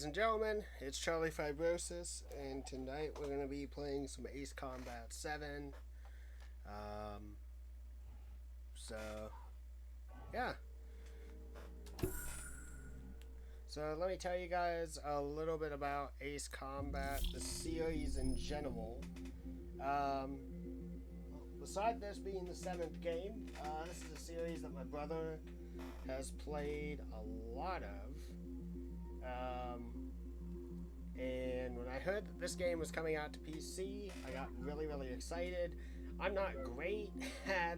and gentlemen, it's Charlie Fibrosis, and tonight we're going to be playing some Ace Combat 7. So, yeah. So let me tell you guys a little bit about Ace Combat, the series in general. Beside this being the 7th game, this is a series that my brother has played a lot of. And when I heard that this game was coming out to PC, I got really excited. I'm not great at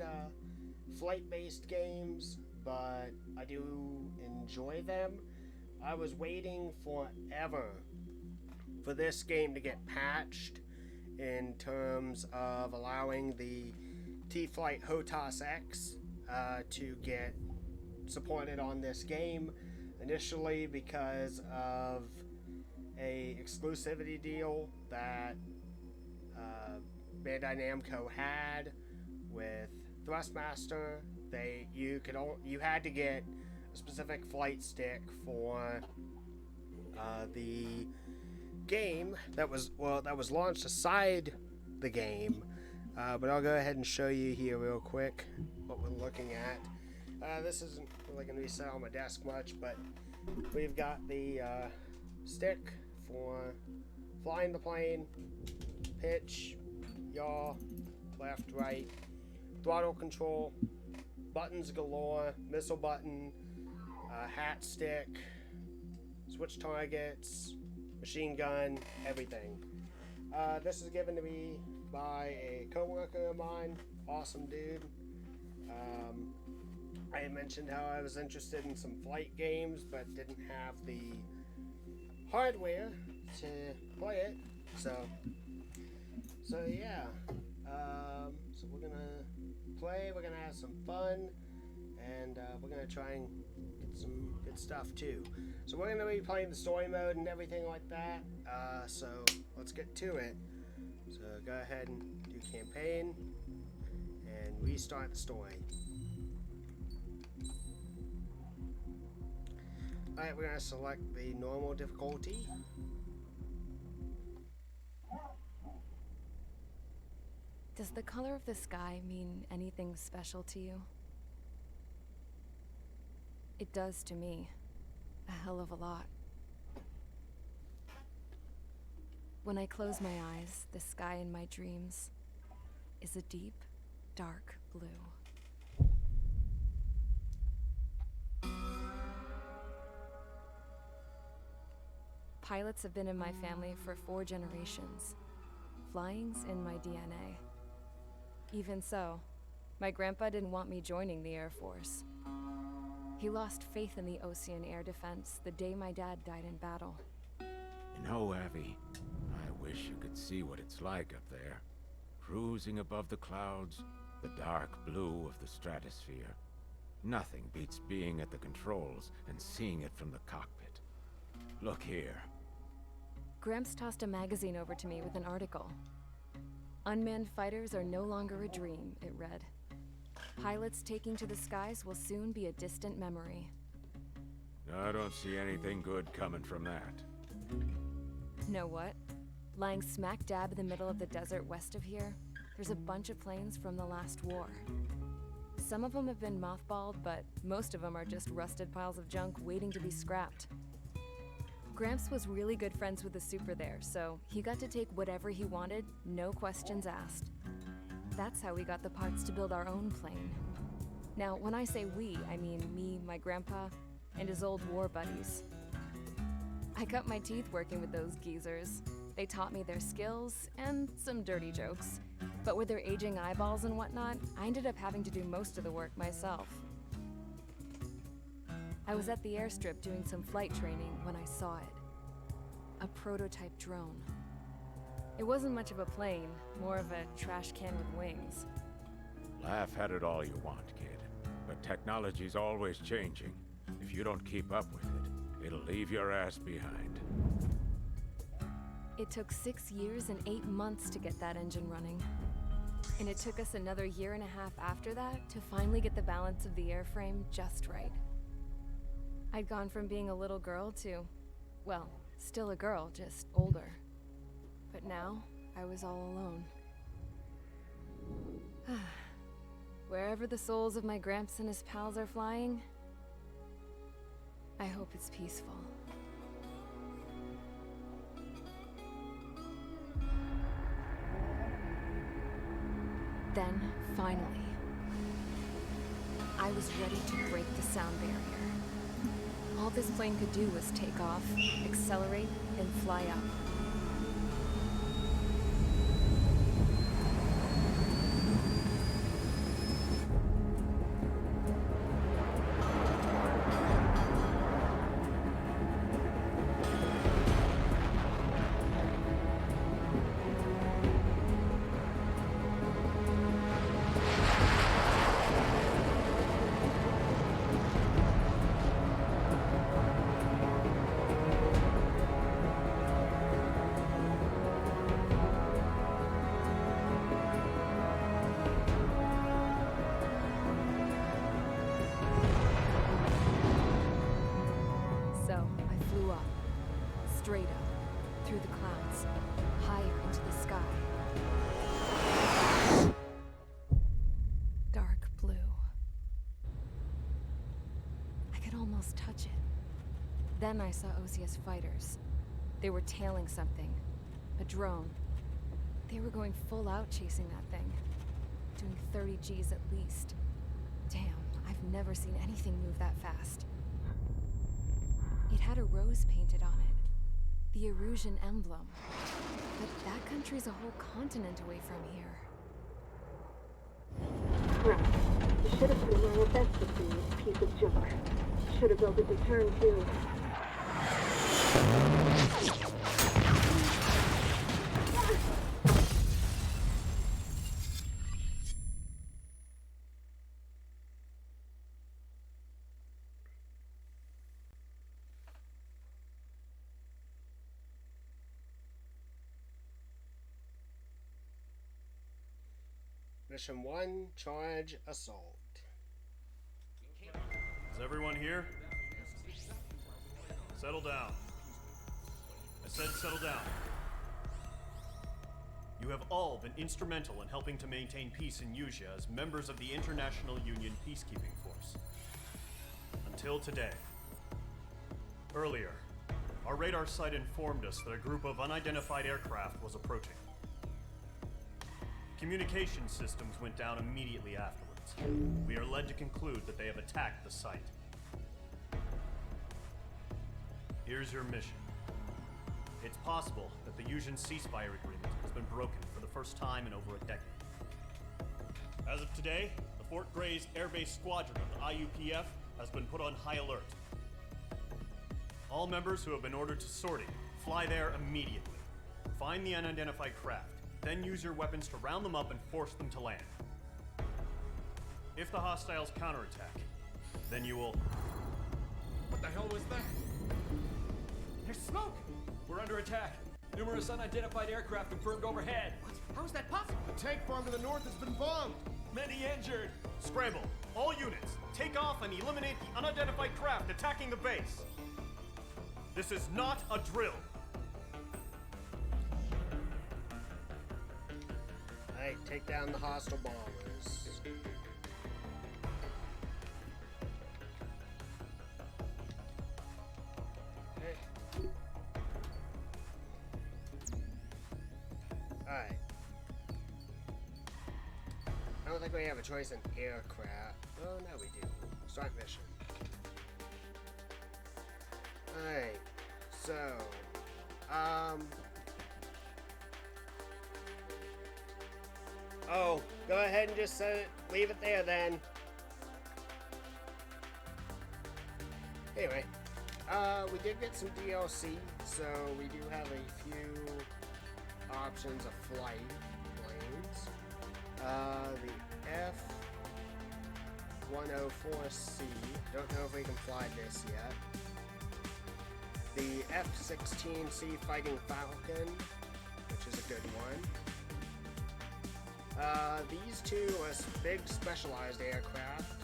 flight-based games, but I do enjoy them. I was waiting forever for this game to get patched in terms of allowing the T-Flight HOTAS X to get supported on this game. Initially because of a exclusivity deal that Bandai Namco had with Thrustmaster. You had to get a specific flight stick for the game that was launched aside the game. But I'll go ahead and show you here real quick what we're looking at. This isn't really going to be set on my desk much, but we've got the stick for flying the plane, pitch, yaw, left, right, throttle control, buttons galore, missile button, hat stick, switch targets, machine gun, everything. This is given to me by a coworker of mine, awesome dude. I had mentioned how I was interested in some flight games, but didn't have the hardware to play it. So yeah. So we're gonna play. We're gonna have some fun, and we're gonna try and get some good stuff too. So we're gonna be playing the story mode and everything like that. So let's get to it. So go ahead and do campaign and restart the story. Alright, we're going to select the normal difficulty. Does the color of the sky mean anything special to you? It does to me. A hell of a lot. When I close my eyes, the sky in my dreams is a deep, dark blue. Pilots have been in my family for 4 generations. Flying's in my DNA. Even so, my grandpa didn't want me joining the Air Force. He lost faith in the Ocean Air Defense the day my dad died in battle. You know, Abby, I wish you could see what it's like up there. Cruising above the clouds, the dark blue of the stratosphere. Nothing beats being at the controls and seeing it from the cockpit. Look here. Gramps tossed a magazine over to me with an article. Unmanned fighters are no longer a dream, it read. Pilots taking to the skies will soon be a distant memory. I don't see anything good coming from that. Know what? Lying smack dab in the middle of the desert west of here, there's a bunch of planes from the last war. Some of them have been mothballed, but most of them are just rusted piles of junk waiting to be scrapped. Gramps was really good friends with the super there, so he got to take whatever he wanted, no questions asked. That's how we got the parts to build our own plane. Now, when I say we, I mean me, my grandpa, and his old war buddies. I cut my teeth working with those geezers. They taught me their skills and some dirty jokes. But with their aging eyeballs and whatnot, I ended up having to do most of the work myself. I was at the airstrip doing some flight training when I saw it. A prototype drone. It wasn't much of a plane, more of a trash can with wings. Laugh at it all you want, kid. But technology's always changing. If you don't keep up with it, it'll leave your ass behind. It took 6 years and 8 months to get that engine running. And it took us another 1.5 years after that to finally get the balance of the airframe just right. I'd gone from being a little girl to, well, Still a girl, just older. But now, I was all alone. Wherever the souls of my Gramps and his pals are flying, I hope it's peaceful. Then, finally, I was ready to break the sound barrier. All this plane could do was take off, accelerate, and fly up. Straight up, through the clouds, higher into the sky. Dark blue. I could almost touch it. Then I saw Osia's fighters. They were tailing something. A drone. They were going full out chasing that thing. Doing 30 Gs at least. Damn, I've never seen anything move that fast. It had a rose painted on it. The Erusian emblem. But that country's a whole continent away from here. Right. You should have been where best to see this piece of junk. Should have built a deterrent too. Mission 1, Charge Assault. Is everyone here? Settle down. I said settle down. You have all been instrumental in helping to maintain peace in Usea as members of the International Union Peacekeeping Force. Until today. Earlier, our radar site informed us that a group of unidentified aircraft was approaching. Communication systems went down immediately afterwards. We are led to conclude that they have attacked the site. Here's your mission. It's possible that the Usian ceasefire agreement has been broken for the first time in over a decade. As of today, the Fort Grays Air Base Squadron of the IUPF has been put on high alert. All members who have been ordered to sortie, fly there immediately. Find the unidentified craft. Then use your weapons to round them up and force them to land. If the hostiles counterattack, then you will... What the hell was that? There's smoke! We're under attack. Numerous unidentified aircraft confirmed overhead. What? How is that possible? The tank farm to the north has been bombed. Many injured. Scramble! All units, take off and eliminate the unidentified craft attacking the base. This is not a drill. Alright, take down the hostile bombers. Okay. Alright. I don't think we have a choice in aircraft. Oh, no, we do. Start mission. Alright. So, oh, go ahead and just leave it there then. Anyway, we did get some DLC, so we do have a few options of flight planes. The F-104C, don't know if we can fly this yet. The F-16C Fighting Falcon, which is a good one. These two are big specialized aircraft,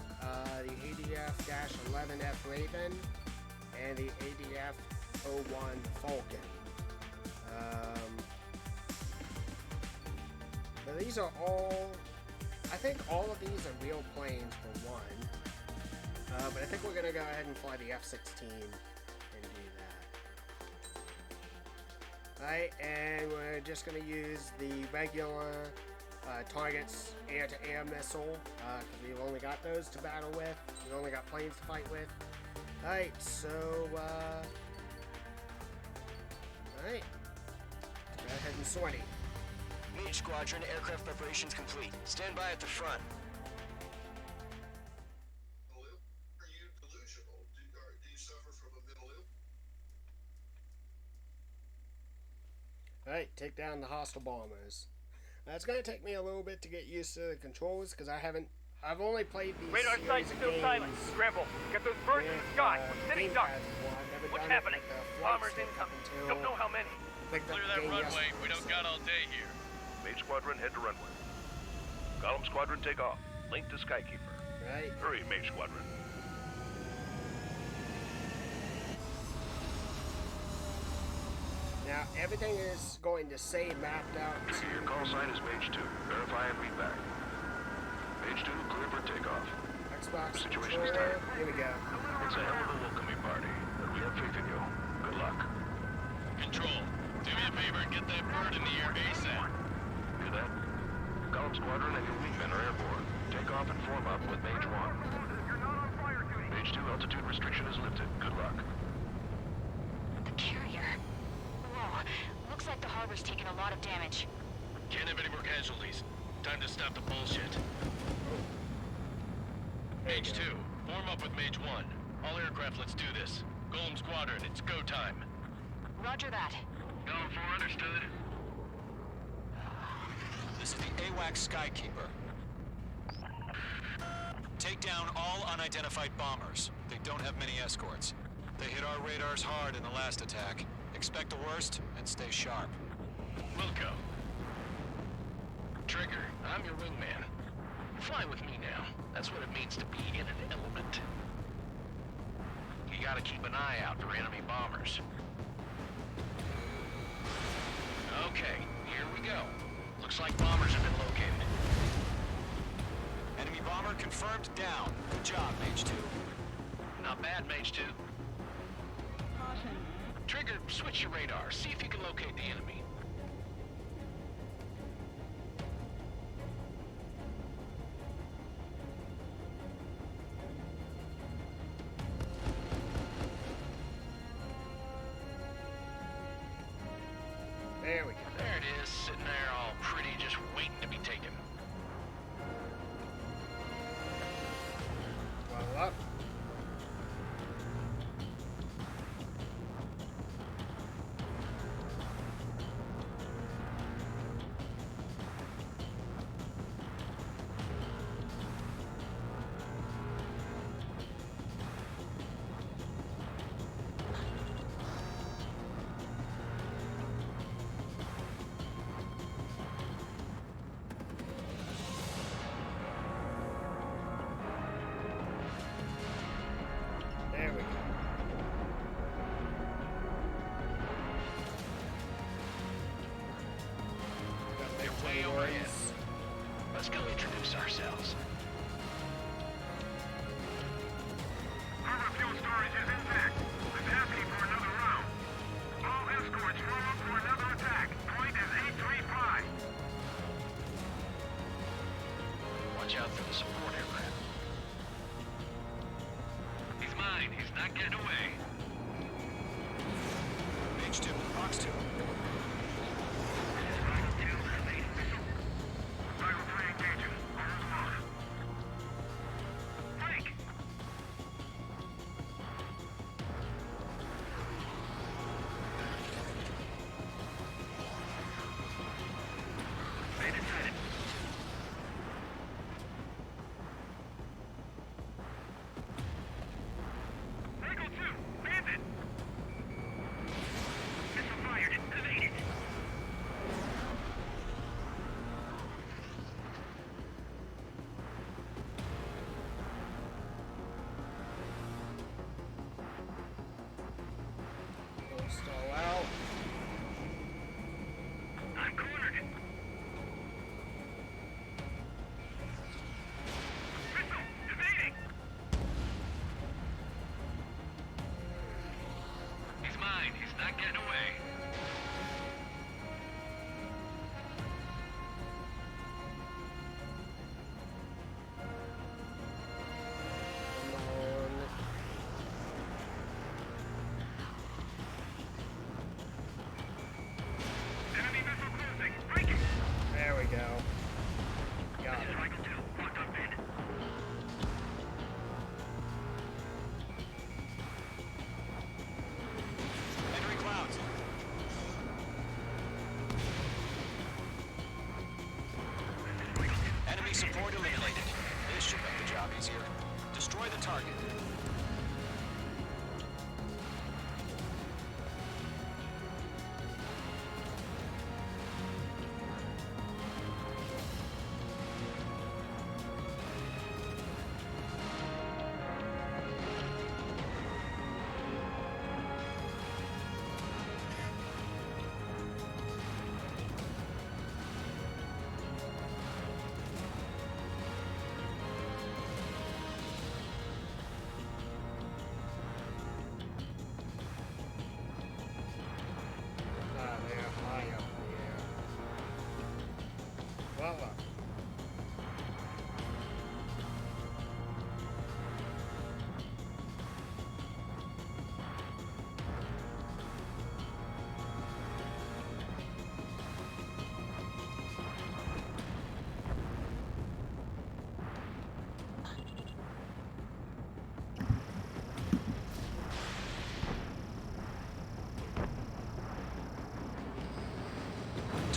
the ADF-11F Raven and the ADF 01 Falcon. But these are all, I think all of these are real planes for one. But I think we're gonna go ahead and fly the F-16 and do that. Alright, and we're just gonna use the regular targets air-to-air missile, because we've only got those to battle with. We've only got planes to fight with. Alright, so, alright. Go ahead and sortie. Mage Squadron, aircraft preparations complete. Stand by at the front. Are you delusional? Do you suffer from a mental illness? Alright, take down the hostile bombers. It's going to take me a little bit to get used to the controls, because I've only played these Radar series site's of still games silent. Scramble. Get those birds in the sky. We're sitting ducks. gamepad before. I've never What's done it happening? with the flight Bombers stick incoming. until Don't know how many. I picked up Clear the that game runway. yesterday, We don't so- got all day here. Mage Squadron, head to runway. Column Squadron, take off. Link to Skykeeper. Right. Hurry, Mage Squadron. Now, everything is going to say mapped out to... Your call sign is Mage 2. Verify and read back. Mage 2, clear for takeoff. Xbox Situation is controller. tight. Here we go. It's a hell of a welcoming party, but we have faith in you. Good luck. Control, do me a favor and get that bird in the air ASAP. Hear that? Column Squadron and your wingmen are airborne. Take off and form up with Mage 1. Mage 2, altitude restriction is lifted. Good luck. The carrier. Whoa. Looks like the harbor's taken a lot of damage. Can't have any more casualties. Time to stop the bullshit. Mage 2, form up with Mage 1. All aircraft, let's do this. Golem Squadron, it's go time. Roger that. Going for understood. This is the AWAC Skykeeper. Take down all unidentified bombers. They don't have many escorts. They hit our radars hard in the last attack. Expect the worst and stay sharp. Wilco. Trigger, I'm your wingman. Fly with me now. That's what it means to be in an element. You gotta keep an eye out for enemy bombers. Okay, here we go. Looks like bombers have been located. Enemy bomber confirmed down. Good job, Mage 2. Not bad, Mage 2. Trigger, switch your radar. See if you can locate the enemy. There we go. There it is, sitting there all pretty, just waiting to be taken. Well up. There we go. Got They're big way twin overhead. ones. Let's go introduce ourselves. Harbor fuel storage is intact. I'm happy for another round. All escorts form up for another attack. Point is 835. Watch out for the support aircraft. He's mine. He's not getting away. Mage 2, Box 2. Cycle 3 engaging. Almost lost. Frank! Bandit sighted. Cycle 2! Bandit! Missile fired.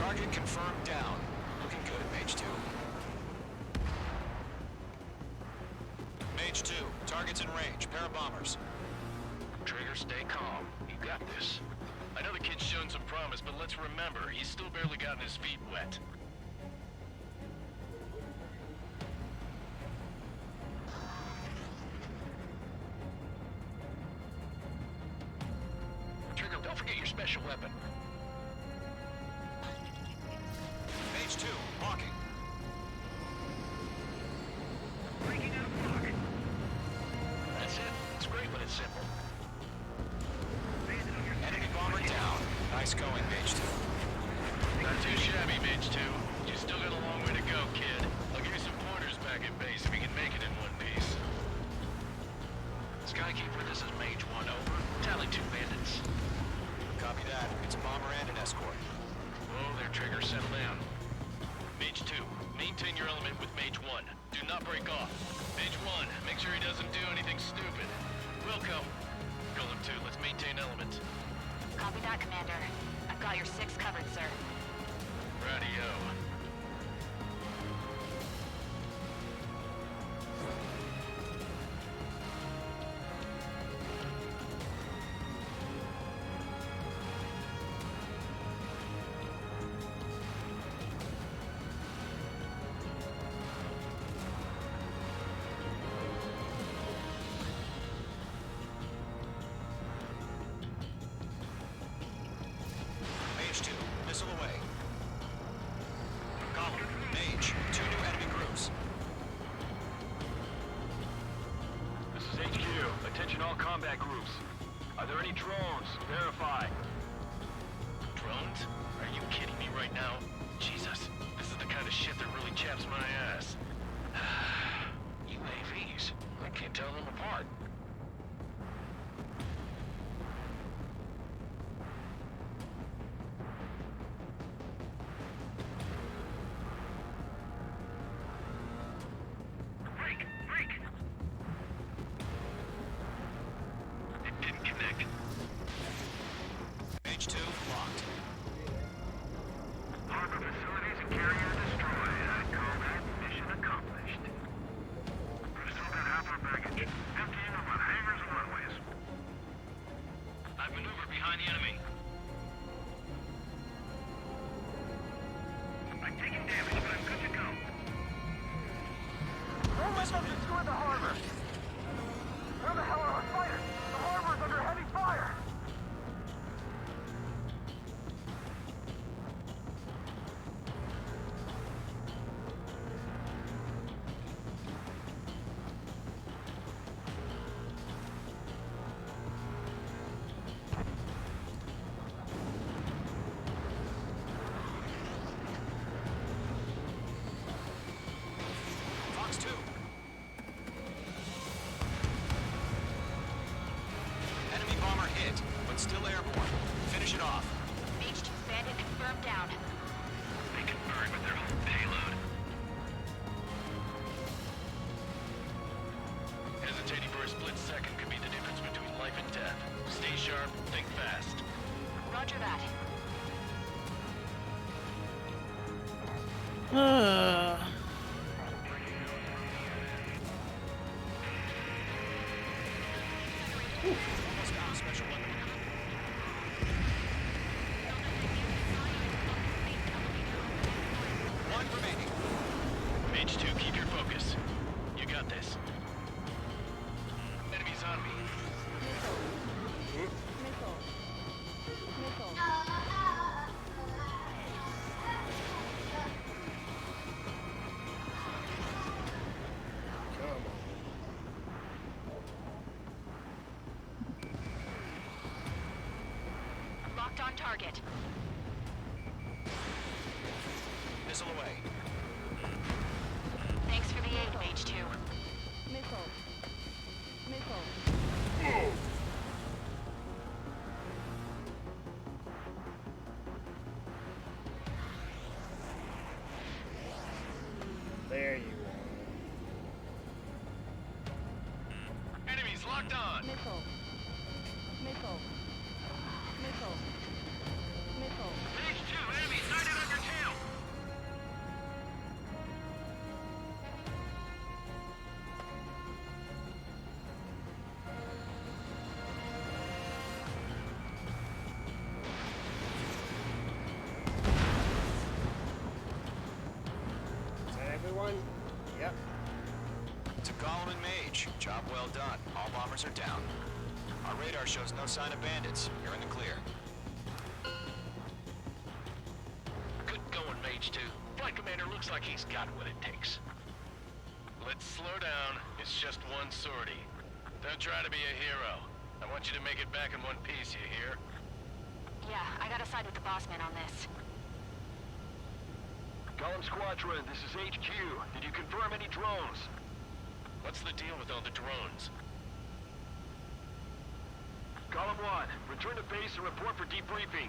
Target confirmed down. Looking good, Mage 2. Mage 2, target's in range. Pair of bombers. Trigger, stay calm. You got this. I know the kid's shown some promise, but let's remember, he's still barely gotten his feet wet. Trigger, don't forget your special weapon. Mage 2, walking. Breaking out of block. That's it. It's great when it's simple. Enemy bomber down. Nice going, Mage 2. Not too shabby, Mage 2. You still got a long way to go, kid. I'll give you some pointers back at base if you can make it in one piece. Skykeeper, this is Mage 1, over. Tally 2 bandits. Copy that. It's a bomber and an escort. Whoa there, Trigger. Settle down. Mage 2, maintain your element with Mage 1. Do not break off. Mage 1, make sure he doesn't do anything stupid. Wilco. Golem 2, let's maintain element. Copy that, Commander. I've got your 6 covered, sir. Radio. Mage 2, missile away. Column, Mage, 2 new enemy groups. This is HQ. Attention all combat groups. Are there any drones? Verify. Drones? Are you kidding me right now? Jesus, this is the kind of shit that really chaps my ass. UAVs. I can't tell them apart. Break! Break! It didn't connect. Mage 2, locked. Harbor facilities and carrier destroyed. I'd call that mission accomplished. We've still got half our baggage. Emptying them on hangars and runways. I've maneuvered behind the enemy. I'm taking damage, but I'm good to go. Don't let them destroy the harbor! Where the hell are our fighters? The harbor's under heavy fire! Fox 2. Enemy bomber hit, but still airborne. Finish it off. Mage 2 bandit confirmed down. They can burn with their whole payload. Hesitating for a split second could be the difference between life and death. Stay sharp, think fast. Roger that. Almost out of special weapon. One remaining. Mage 2, keep your focus. You got this. Enemies on me. Come on. Locked on target. Missile away. Thanks for the aid, Mage 2. There you Enemies locked on. Mage 2, enemy sighted on your Well done. All bombers are down. Our radar shows no sign of bandits. You're in the clear. Good going, Mage 2. Flight Commander looks like he's got what it takes. Let's slow down. It's just one sortie. Don't try to be a hero. I want you to make it back in one piece, you hear? Yeah, I gotta side with the boss man on this. Column Squadron, this is HQ. Did you confirm any drones? What's the deal with all the drones? Column 1, return to base and report for debriefing.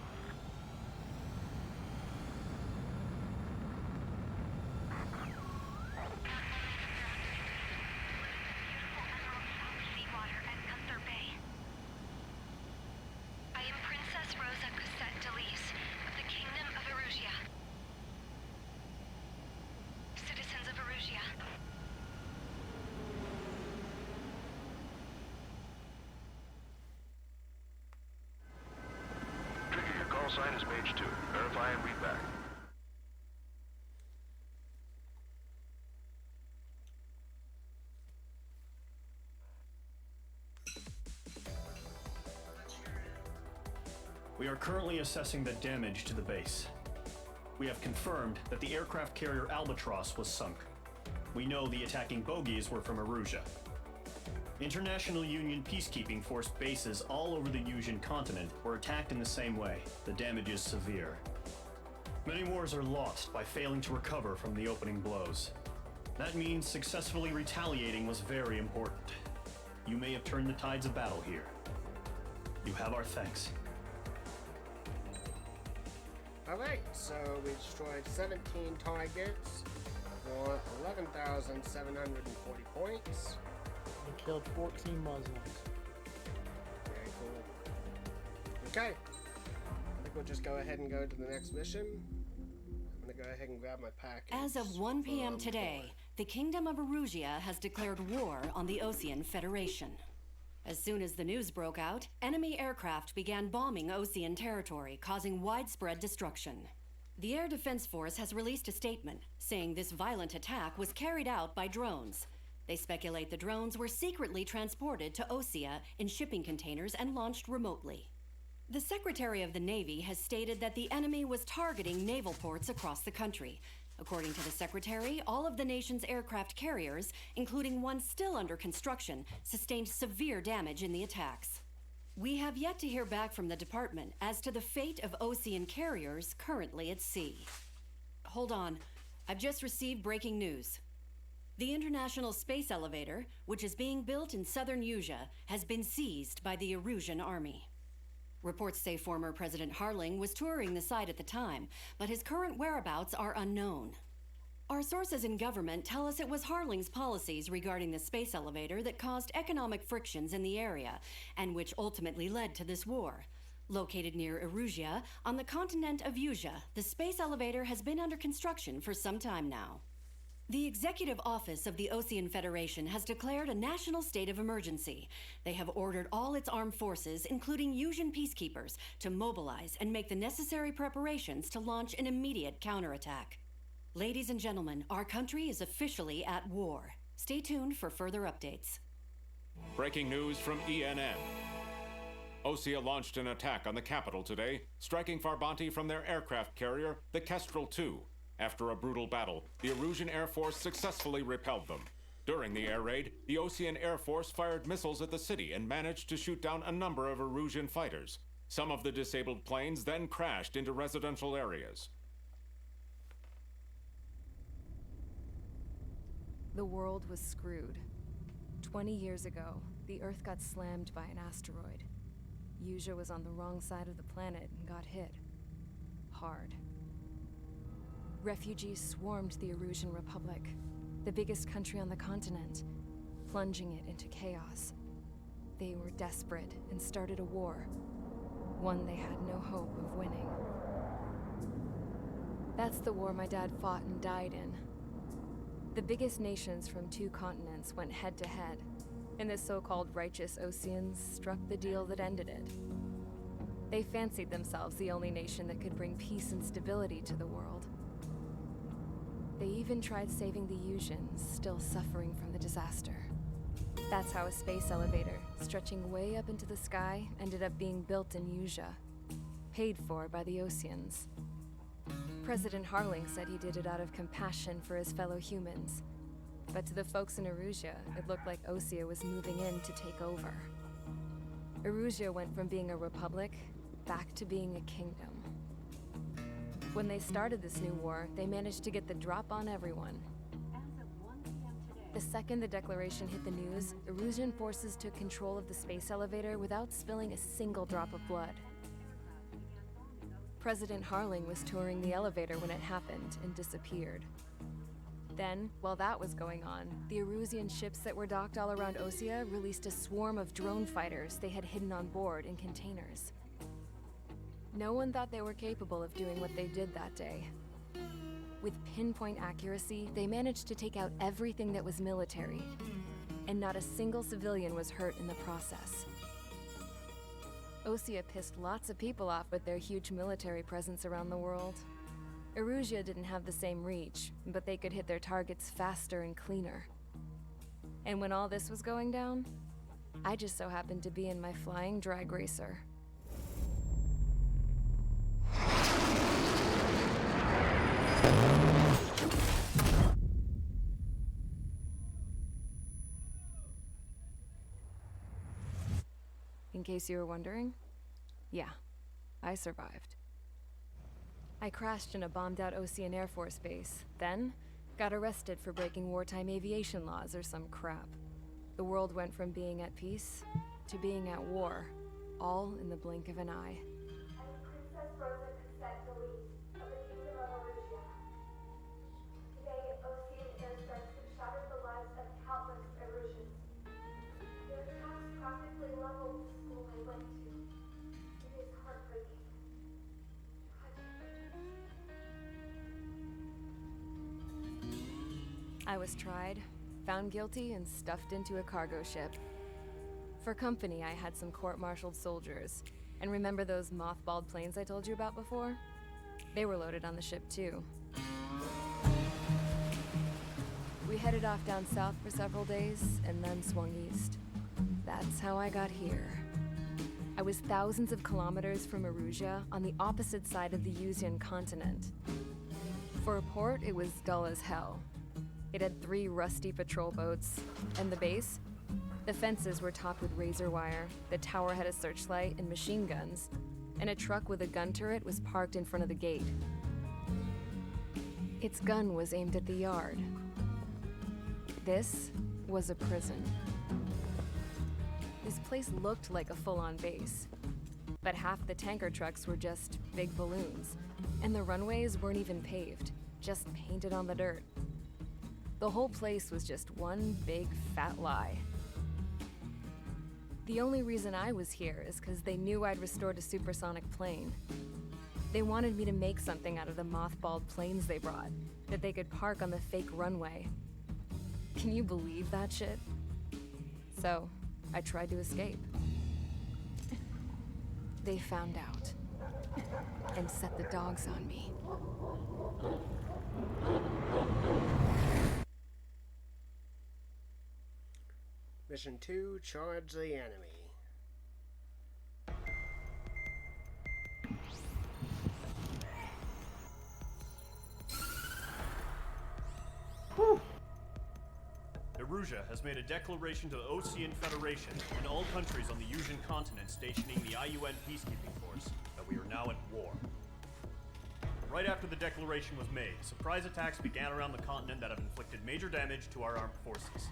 Sign is Mage 2. Verify and read back. We are currently assessing the damage to the base. We have confirmed that the aircraft carrier Albatross was sunk. We know the attacking bogies were from Erusia. International Union peacekeeping force bases all over the Yusian continent were attacked in the same way. The damage is severe. Many wars are lost by failing to recover from the opening blows. That means successfully retaliating was very important. You may have turned the tides of battle here. You have our thanks. Alright, so we destroyed 17 targets for 11,740 points. And killed 14 Muslims. Very cool. Okay. I think we'll just go ahead and go to the next mission. I'm gonna go ahead and grab my package. As of 1 p.m. today, the Kingdom of Erusia has declared war on the Osean Federation. As soon as the news broke out, enemy aircraft began bombing Osean territory, causing widespread destruction. The Air Defense Force has released a statement saying this violent attack was carried out by drones. They speculate the drones were secretly transported to Osea in shipping containers and launched remotely. The Secretary of the Navy has stated that the enemy was targeting naval ports across the country. According to the Secretary, all of the nation's aircraft carriers, including one still under construction, sustained severe damage in the attacks. We have yet to hear back from the department as to the fate of Osean carriers currently at sea. Hold on, I've just received breaking news. The International Space Elevator, which is being built in southern Yusia, has been seized by the Erusian army. Reports say former President Harling was touring the site at the time, but his current whereabouts are unknown. Our sources in government tell us it was Harling's policies regarding the space elevator that caused economic frictions in the area, and which ultimately led to this war. Located near Erusia, on the continent of Yusia, the space elevator has been under construction for some time now. The Executive Office of the Osean Federation has declared a national state of emergency. They have ordered all its armed forces, including Yusian peacekeepers, to mobilize and make the necessary preparations to launch an immediate counterattack. Ladies and gentlemen, our country is officially at war. Stay tuned for further updates. Breaking news from ENN. Osea launched an attack on the capital today, striking Farbanti from their aircraft carrier, the Kestrel II. After a brutal battle, the Erusian Air Force successfully repelled them. During the air raid, the Osean Air Force fired missiles at the city and managed to shoot down a number of Erusian fighters. Some of the disabled planes then crashed into residential areas. The world was screwed. 20 years ago, the Earth got slammed by an asteroid. Yusia was on the wrong side of the planet and got hit. Hard. Refugees swarmed the Erusian Republic, the biggest country on the continent, plunging it into chaos. They were desperate and started a war, one they had no hope of winning. That's the war my dad fought and died in. The biggest nations from 2 continents went head-to-head, and the so-called righteous Oseans struck the deal that ended it. They fancied themselves the only nation that could bring peace and stability to the world. They even tried saving the Yusians, still suffering from the disaster. That's how a space elevator, stretching way up into the sky, ended up being built in Usea, paid for by the Oseans. President Harling said he did it out of compassion for his fellow humans. But to the folks in Erusea, it looked like Osea was moving in to take over. Erusea went from being a republic back to being a kingdom. When they started this new war, they managed to get the drop on everyone. The second the declaration hit the news, Erusian forces took control of the space elevator without spilling a single drop of blood. President Harling was touring the elevator when it happened and disappeared. Then, while that was going on, the Erusian ships that were docked all around Osea released a swarm of drone fighters they had hidden on board in containers. No one thought they were capable of doing what they did that day. With pinpoint accuracy, they managed to take out everything that was military, and not a single civilian was hurt in the process. Osea pissed lots of people off with their huge military presence around the world. Erusea didn't have the same reach, but they could hit their targets faster and cleaner. And when all this was going down, I just so happened to be in my flying drag racer. In case you were wondering, yeah, I survived. I crashed in a bombed-out Osean Air Force base, then got arrested for breaking wartime aviation laws or some crap. The world went from being at peace to being at war, all in the blink of an eye. Princess Rosa Cassette Delete of the Kingdom of Erusea. Today, Osean airstrikes have shattered the lives of countless Erusians. Their attacks practically leveled the school I went to. It is heartbreaking. I was tried, found guilty, and stuffed into a cargo ship. For company, I had some court-martialed soldiers. And remember those mothballed planes I told you about before? They were loaded on the ship too. We headed off down south for several days, and then swung east. That's how I got here. I was thousands of kilometers from Erusea, on the opposite side of the Usean continent. For a port, it was dull as hell. It had 3 rusty patrol boats, and the base? The fences were topped with razor wire, the tower had a searchlight and machine guns, and a truck with a gun turret was parked in front of the gate. Its gun was aimed at the yard. This was a prison. This place looked like a full-on base, but half the tanker trucks were just big balloons, and the runways weren't even paved, just painted on the dirt. The whole place was just one big fat lie. The only reason I was here is because they knew I'd restored a supersonic plane. They wanted me to make something out of the mothballed planes they brought, that they could park on the fake runway. Can you believe that shit? So, I tried to escape. They found out, and set the dogs on me. Mission 2, charge the enemy. Erusea has made a declaration to the Osean Federation and all countries on the Usean continent stationing the IUN peacekeeping force that we are now at war. Right after the declaration was made, surprise attacks began around the continent that have inflicted major damage to our armed forces.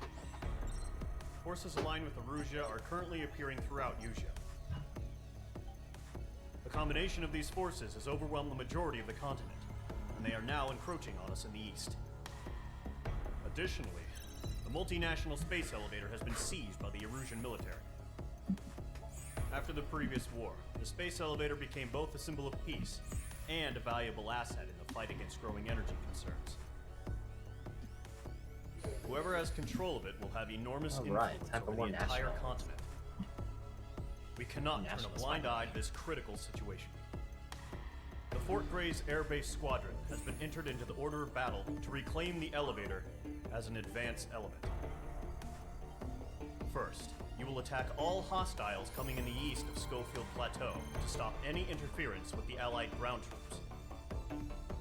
Forces aligned with Erusea are currently appearing throughout Usea. The combination of these forces has overwhelmed the majority of the continent, and they are now encroaching on us in the east. Additionally, the multinational space elevator has been seized by the Erusian military. After the previous war, the space elevator became both a symbol of peace and a valuable asset in the fight against growing energy concerns. Whoever has control of it will have enormous influence over the entire continent. We cannot turn a blind eye to this critical situation. The Fort Gray's Air Base Squadron has been entered into the order of battle to reclaim the elevator as an advanced element. First, you will attack all hostiles coming in the east of Schofield Plateau to stop any interference with the Allied ground troops.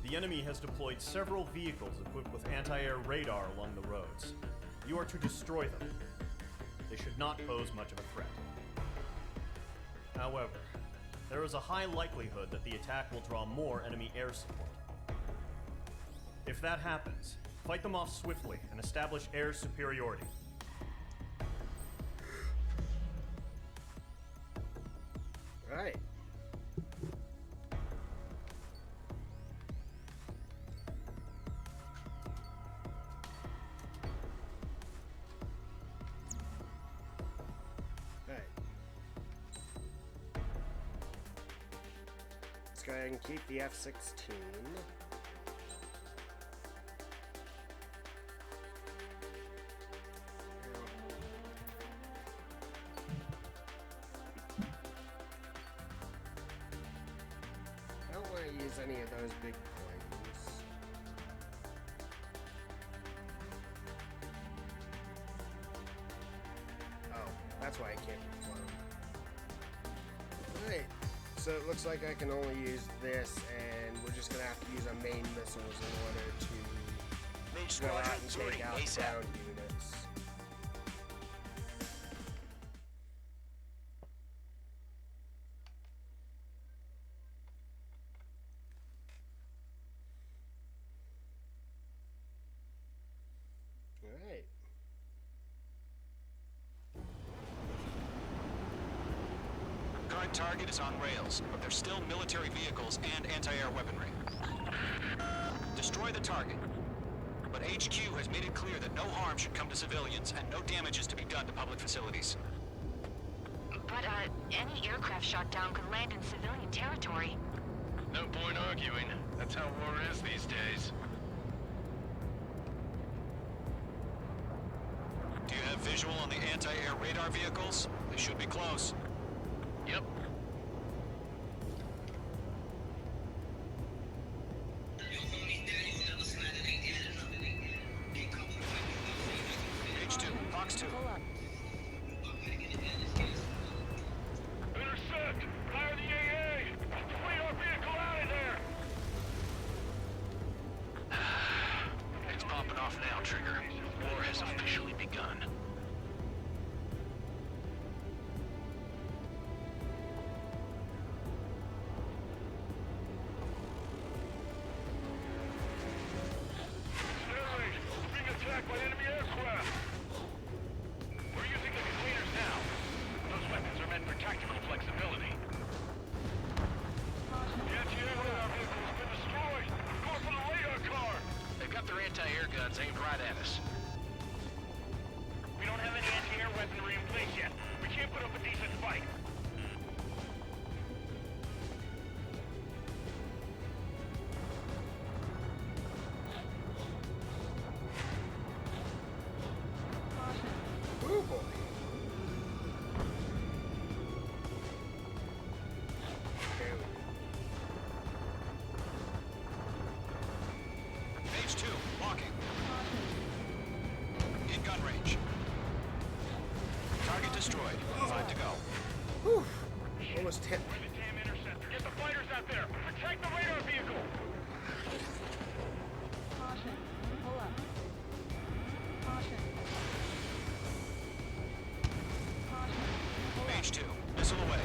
The enemy has deployed several vehicles equipped with anti-air radar along the roads. You are to destroy them. They should not pose much of a threat. However, there is a high likelihood that the attack will draw more enemy air support. If that happens, fight them off swiftly and establish air superiority. Right. Right. Let's go ahead and keep the F-16. I don't want to use any of those big planes. Oh, that's why I can't be flown. Alright, so it looks like I can only use this, and we're just going to have to use our main missiles in order to go out and take out ground units. Alright. Current target is on rails, but there's still military vehicles and anti-air weaponry. Destroy the target. But HQ has made it clear that no harm should come to civilians and no damage is to be done to public facilities. But, any aircraft shot down could land in civilian territory. No point arguing. That's how war is these days. Do you have visual on the anti-air radar vehicles? They should be close. Yep. H2, Fox 2. Intercept! Fire the AA! Fleet our vehicle out of there! It's popping off now, Trigger. War has officially begun. Stanley, we're being attacked by enemy aircraft! We're using the containers now. Those weapons are meant for tactical flexibility. The anti-air radar vehicle has been destroyed! Go for the radar car! They've got their anti-air guns aimed right at us. We don't have any anti-air weaponry in place yet. We can't put up a decent fight. Ooh boy. There we go. Page 2, walking. In gun range. Target destroyed. 5 to go. Whew. Almost hit. We're the damn interceptor. Get the fighters out there. Protect the radar vehicle. Caution. Pull up. Caution. Caution. Pull up. Page 2, missile away.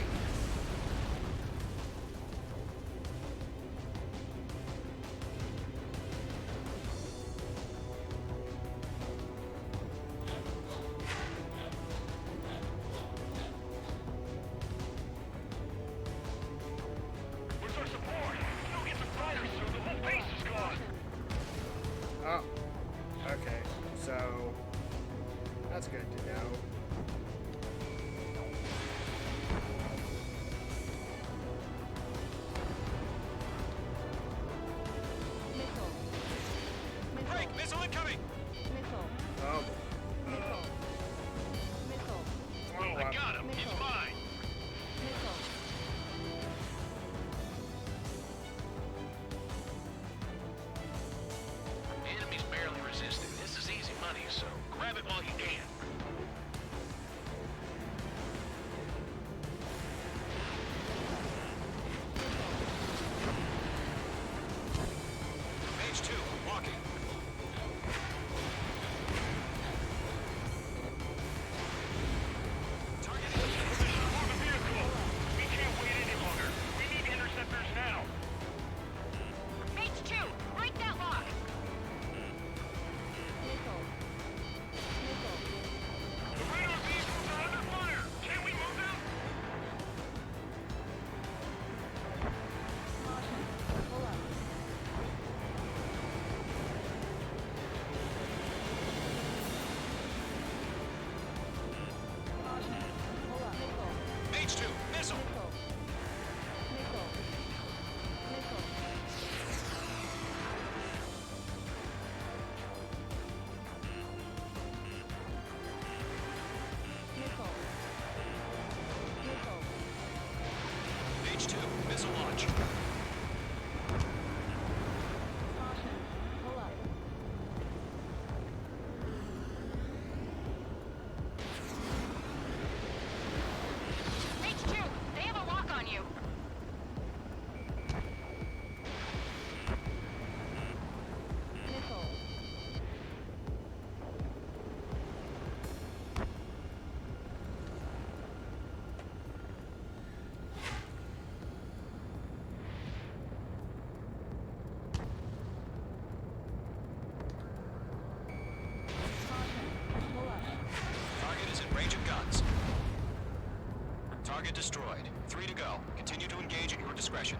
Target destroyed. 3 to go. Continue to engage at your discretion.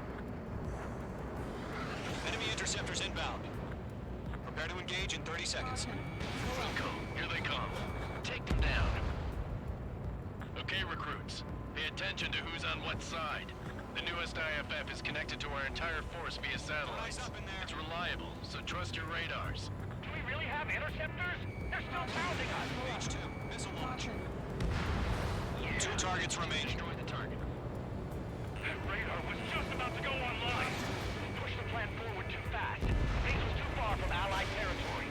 Enemy interceptors inbound. Prepare to engage in 30 seconds. Wilco, here they come. Take them down. Okay, recruits. Pay attention to who's on what side. The newest IFF is connected to our entire force via satellites. It's reliable, so trust your radars. Do we really have interceptors? They're still pounding us. H2, missile launch. 2 targets remain. Destroy the target. That radar was just about to go online. Push the plan forward too fast. Base was too far from Allied territory.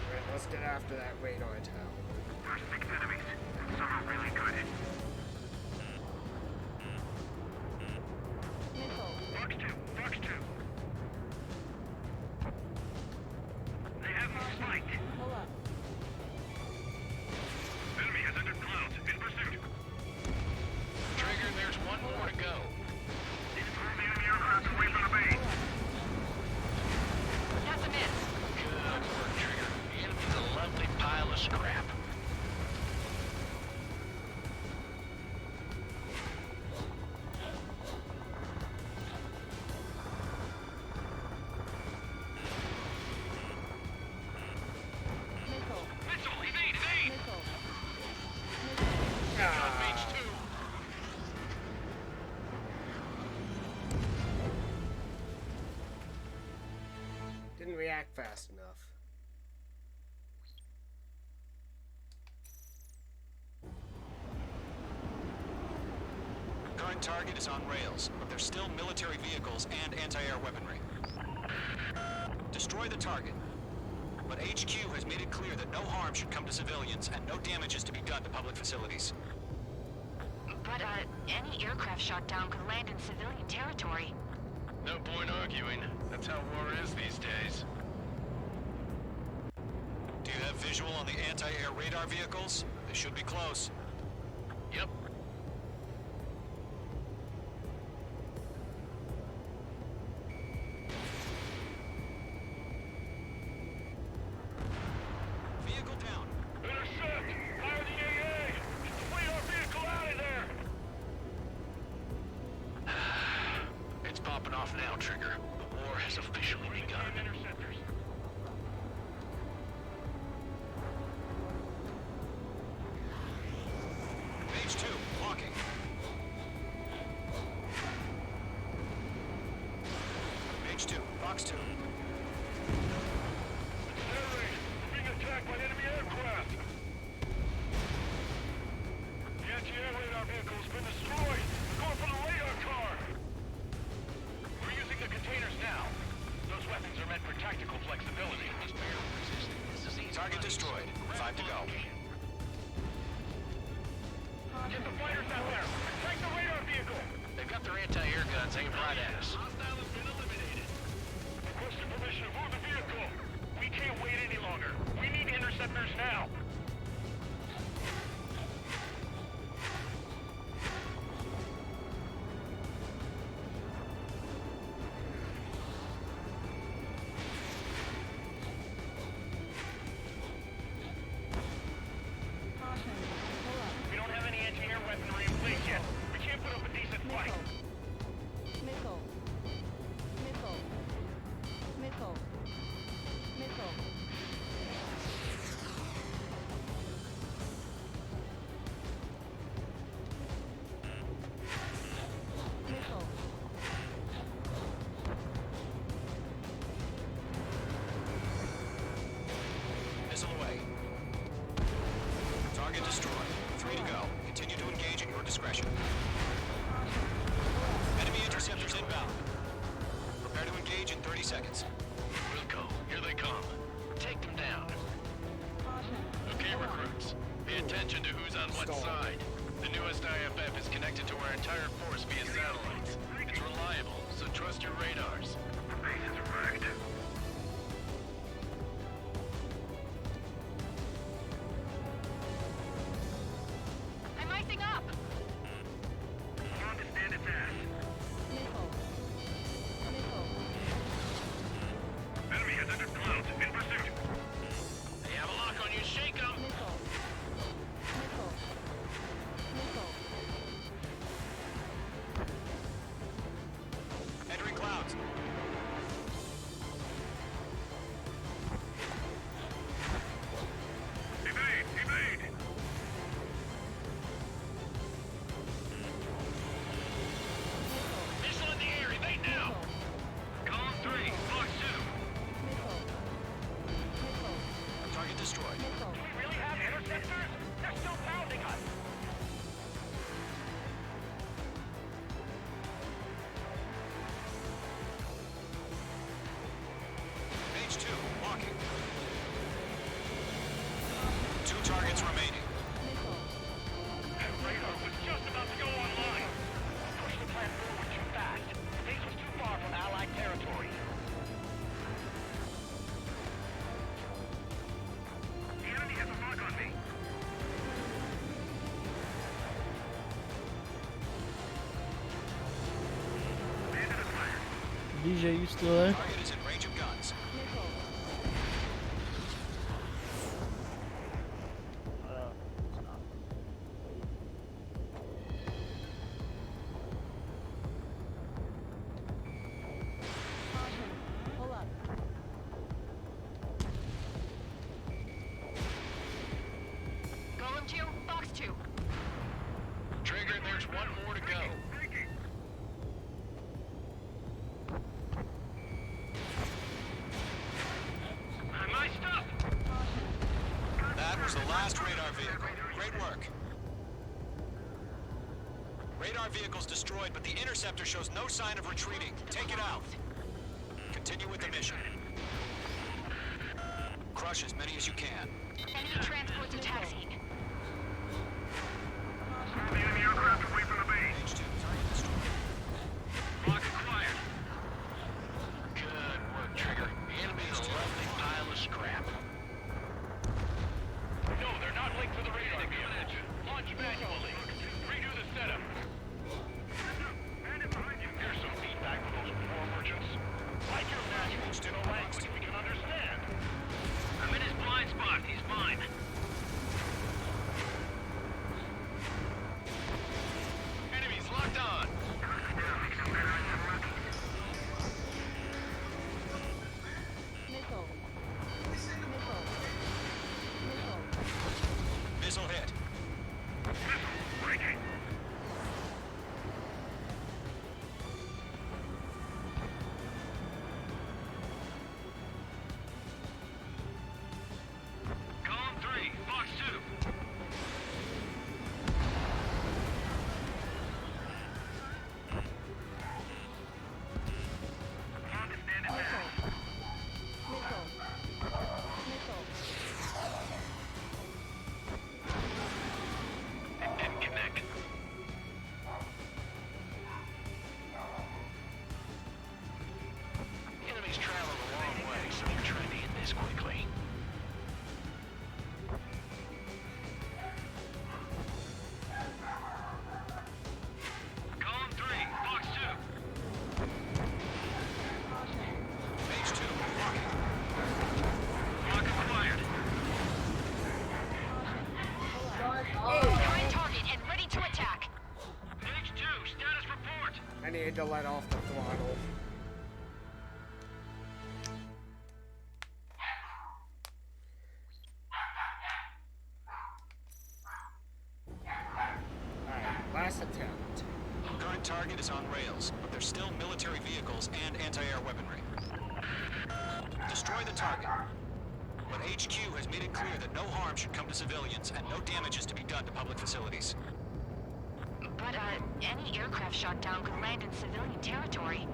Alright, let's get after that radar tower. There's 6 enemies. Some are really good. Fox 2, Fox 2. They have me spiked. Pull up. Enemy has entered clouds. In pursuit. Trigger, there's one more to go. Move the enemy aircraft away from the base. That's a miss. Good work, Trigger. The enemy's a lovely pile of scrap. Missile. Missile, evade, evade! Missile. Mage 2. Didn't react fast enough. Current target is on rails, but there's still military vehicles and anti-air weaponry. Destroy the target. But HQ has made it clear that no harm should come to civilians and no damage is to be done to public facilities. But, any aircraft shot down could land in civilian territory. No point arguing. That's how war is these days. Do you have visual on the anti-air radar vehicles? They should be close. Yep. Vehicle down. Intercept! Fire the AA! Flee our vehicle out of there! It's popping off now, Trigger. The war has officially begun. Interceptors. Mage 2, walking. Mage 2, Fox 2. Air raid! We're being attacked by enemy aircraft! The anti-air radar vehicle has been destroyed! We're going for the radar car! We're using the containers now. Those weapons are meant for tactical flexibility. Target destroyed. 5 to go. Get the fighters out there! Take the radar vehicle! They've got their anti-air guns aimed right at us. Hostile has been eliminated. Requesting permission to move the vehicle. We can't wait any longer. We need interceptors now. Caution. Pull up. We don't have any anti-air weaponry in place yet. We can't put up a decent fight. Missile. Missile. Missile. Missile. Missile. Missile away. Target destroyed. 3 to go. Continue to engage at your discretion. Enemy interceptors inbound. Prepare to engage in 30 seconds. Wilco, here they come. Take them down. Caution. Okay, recruits. Pay attention to who's on what side. The newest IFF is connected to our entire force via satellites. It's reliable, so trust your radars. Base is wrecked. I'm icing up. On to stand its ass. Missile. Missile. Enemy has entered clouds. In pursuit. DJ, you still there? Target is in range of guns. Pull up. Golem 2, Fox 2. Trigger, there's one more to go. My stuff! That was the last radar vehicle. Great work. Radar vehicle's destroyed, but the interceptor shows no sign of retreating. Take it out. Continue with the mission. Crush as many as you can. Enemy transports are taxiing. The enemy aircraft away from the base. H2, target destroyed. Lock acquired. Good work, Trigger. Enemy's a lovely pile of scrap. No, they're not linked to the radar. Launch manually. Redo the setup. Here's some feedback from those war merchants. Like your manuals in a language we can understand. I'm in his blind spot. He's mine. Enemies locked on. Missile. Missile. Missile. Missile hit. Breaking. Column 3, Fox 2. Missile. Missile. It didn't connect. Enemy's traveling a long way, so they're trying to hit this quickly. Column 3, Fox 2. H2, locking. Lock acquired. Prime target and ready to attack. H2, status report. I need to let off the throttle. Alright, last attempt. Current target is on rails, but there's still military vehicles and anti-air weaponry. Destroy the target. But HQ has made it clear that no harm should come to civilians and no damage is to be done to public facilities. But, any aircraft shot down could land in civilian territory.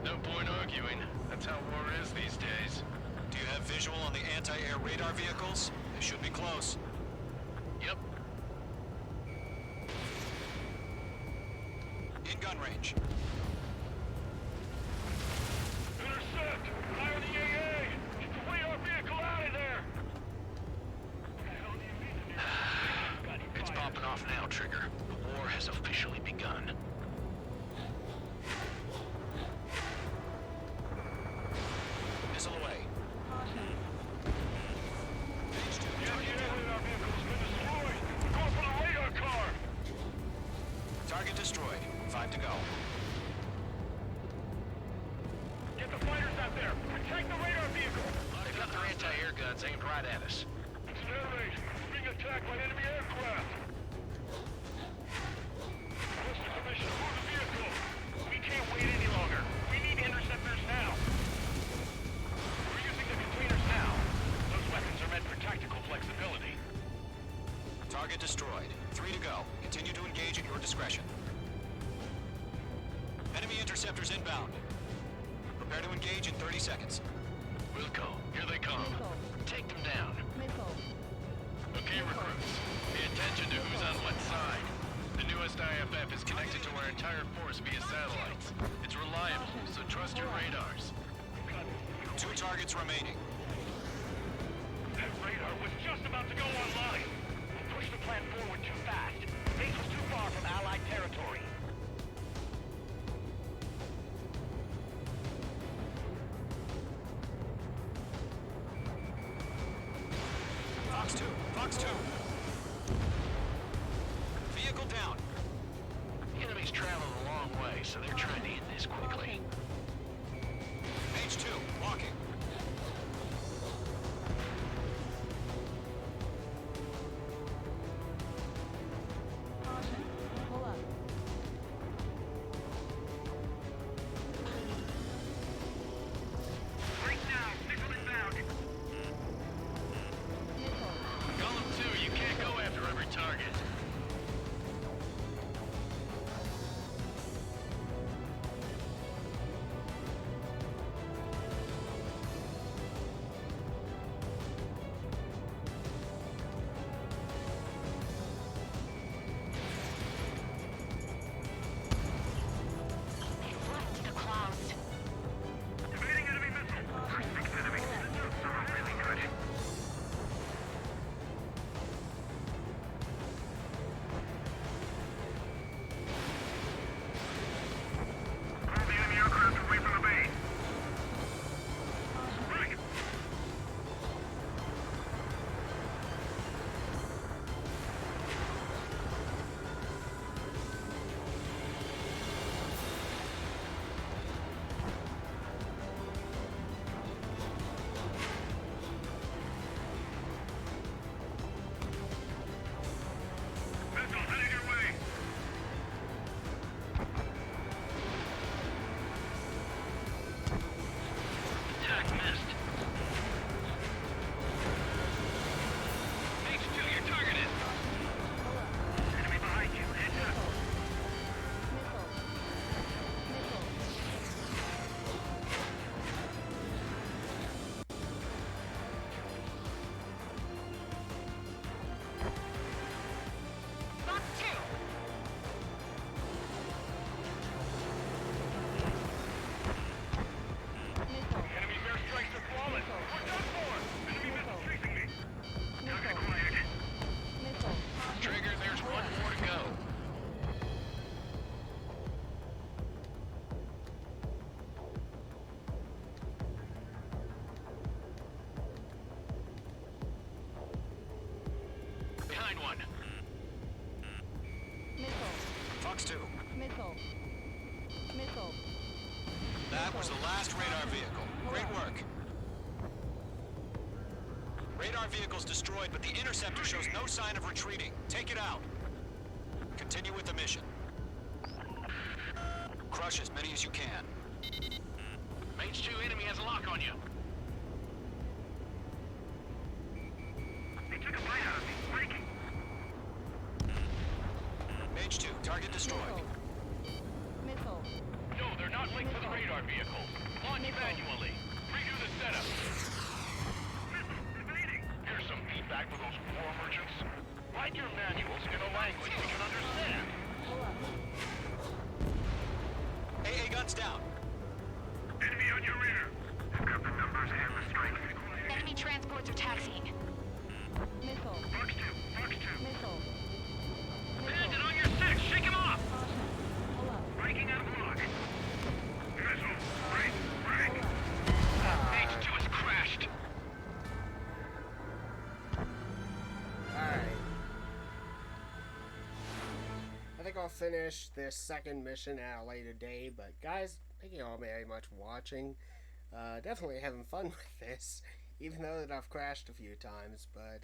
No point arguing. That's how war is these days. Do you have visual on the anti-air radar vehicles? They should be close. Yep. In gun range. Intercept! Fire the AA! Get the radar vehicle out of there! It's popping off now, Trigger. The war has officially begun. Missile away. H2, The target down. radar vehicle's been destroyed! Going for the radar car! Target destroyed. 5 to go. Get the fighters out there! Protect the radar vehicle! They've got their anti-air guns aimed right at us. Accelerate! We're being attacked by enemy aircraft! What's the commission? Move the vehicle! We can't wait any longer! We need interceptors now! We're using the containers now! Those weapons are meant for tactical flexibility. Target destroyed. 3 to go. Continue to engage at your discretion. Enemy interceptors inbound. Prepare to engage in 30 seconds. Wilco, here they come. Missile. Take them down. Missile. Okay, recruits. Pay attention to who's on what side. The newest IFF is connected to our entire force via satellites. It's reliable, so trust your radars. 2 targets remaining. That radar was just about to go online! We pushed the plan forward too fast. Base was too far from Allied territory. Fox 2. Vehicle down. The enemy's traveled a long way, so they're trying to end this quickly. Mage 2, walking. Caution. Pull up. Right now, nickel inbound. Nickel. Golem 2, you can't go after every target. They flew into the clouds. Evading enemy missile. Six enemy. This sounds really good. Pull the enemy aircraft away from the base. Right. Missile heading your way. Attack missed. H2, you're targeted. Enemy behind you. Heads up. Missile. Missile. Fox 2. Missile. Enemy's airstrikes are flawless. We're done for. Enemy missile chasing me. Target Missile. acquired. Missile. Trigger, there's one more to go. Behind one. Missile. Fox 2. Missile. Missile. That was the last radar vehicle. Great work. Radar vehicle's destroyed, but the interceptor shows no sign of retreating. Take it out. Continue with the mission. Crush as many as you can. Mage 2, enemy has a lock on you. They took a bite out of me. Breaking. Mage 2, target destroyed. Missile. No, they're not linked to the radar vehicle. Launch manually. Redo the setup. Here's some feedback for those war merchants. Write your manuals in a language we can understand. Pull up. AA guns down. Enemy on your rear. I've got the numbers and the strength. Enemy transports are taxiing. Missile. Fox 2. Fox 2. Missile. Bandit on your six. Shake him off. Caution. Pull up. Breaking out of block. Missile. Break. Break. Mage 2 has crashed. Alright. I think I'll finish this second mission at a later day, but guys, thank you all very much for watching. Definitely having fun with this, even though that I've crashed a few times, but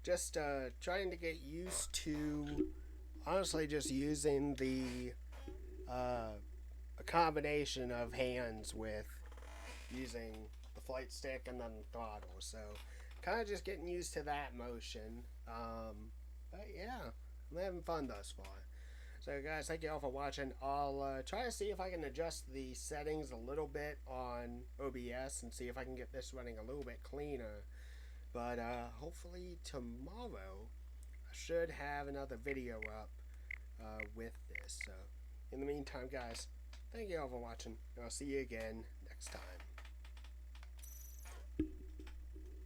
just trying to get used to honestly just using the a combination of hands with using the flight stick and then the throttle, so kind of just getting used to that motion. But yeah, I'm having fun thus far. So guys, thank you all for watching. I'll try to see if I can adjust the settings a little bit on OBS and see if I can get this running a little bit cleaner. But hopefully tomorrow I should have another video up with this. So in the meantime, guys, thank you all for watching. I'll see you again next time.